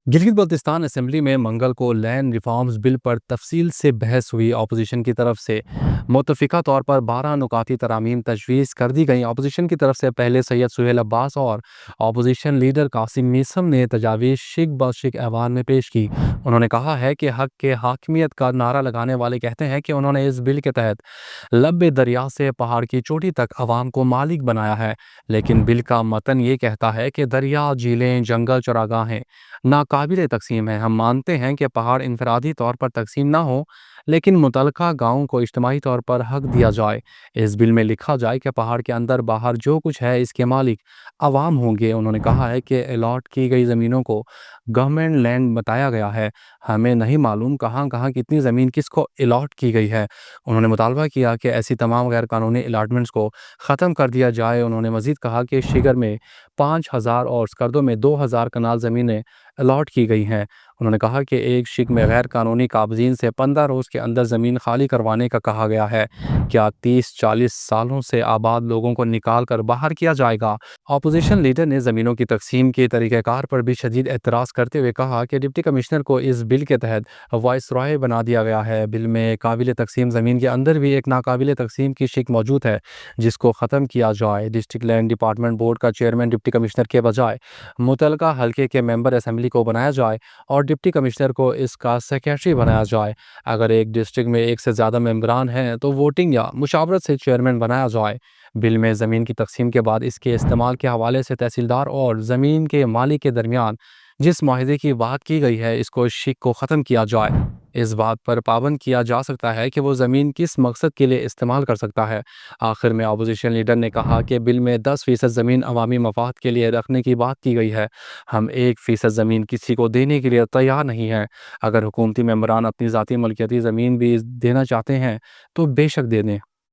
Gilgit Baltistan assembly में मंगल को land reforms bill पर तफसील से बहस हुई। अपोजिशन की तरफ से मुतफिका तौर पर 12 नुकाती तरामीम तजवीज़ कर दी गई। अपोजिशन की तरफ से पहले सैयद सुहेल अब्बास और अपोजिशन लीडर कासिम मीसम ने तजावीज़ शिक ब शिक ऐवान में पेश की। उन्होंने कहा है कि हक के हाकिमियत का नारा लगाने वाले कहते हैं कि उन्होंने इस बिल के तहत लब्बे दरिया से पहाड़ की चोटी तक अवाम को मालिक बनाया है, लेकिन बिल का मतन ये कहता है कि दरिया, झीलें, जंगल, चरागाहें नाकाबिले तकसीम है। हम मानते हैं कि पहाड़ इनफरादी तौर पर तकसीम ना हो, लेकिन मुतलका गाँव को इज्तमाही तौर पर हक दिया जाए। इस बिल में लिखा जाए कि पहाड़ के अंदर बाहर जो कुछ है इसके मालिक अवाम होंगे। उन्होंने कहा है कि अलॉट की गई ज़मीनों को गवर्नमेंट लैंड बताया गया है। हमें नहीं मालूम कहाँ कहाँ कितनी ज़मीन किसको अलॉट की गई है। उन्होंने मुतालबा किया कि ऐसी तमाम गैर कानूनी अलाटमेंट्स को ख़त्म कर दिया जाए। उन्होंने मज़ीद कहा कि शिगर में 5,000 और स्कर्दो में 2,000 कनाल ज़मीनें अलॉट की गई हैं। उन्होंने कहा कि एक शिक में गैर कानूनी काबजीन से 15 रोज़ के अंदर ज़मीन खाली करवाने का कहा गया है। क्या 30-40 सालों से आबाद लोगों को निकाल कर बाहर किया जाएगा? अपोजिशन लीडर ने ज़मीनों की तकसीम के तरीक़ेकार पर भी शदीद एतराज़ करते हुए कहा कि डिप्टी कमिश्नर को इस बिल के तहत वाइसरॉय बना दिया गया है। बिल में काबिल तकसीम ज़मीन के अंदर भी एक नाकाबिल तकसीम की शिक मौजूद है, जिसको ख़त्म किया जाए। डिस्ट्रिक्ट लैंड डिपार्टमेंट बोर्ड का चेयरमैन डिप्टी कमिश्नर के बजाय मुतलका हल्के के मेंबर असेंबली को बनाया जाए और डिप्टी कमिश्नर को इसका सेक्रेटरी बनाया जाए। अगर एक डिस्ट्रिक्ट में एक से ज़्यादा मेंबरान हैं तो वोटिंग या मुशावरत से चेयरमैन बनाया जाए। बिल में ज़मीन की तकसीम के बाद इसके इस्तेमाल के हवाले से तहसीलदार और ज़मीन के मालिक के दरमियान जिस माहिदे की बात की गई है, इसको शिक को ख़त्म किया जाए। इस बात पर पाबंद किया जा सकता है कि वो ज़मीन किस मकसद के लिए इस्तेमाल कर सकता है। आखिर में अपोजिशन लीडर ने कहा कि बिल में 10% ज़मीन अवामी मफाद के लिए रखने की बात की गई है। हम 1% ज़मीन किसी को देने के लिए तैयार नहीं हैं। अगर हुकूमती मेंबरान अपनी ज़ाती मलकियती ज़मीन भी देना चाहते हैं तो बेशक दे दें।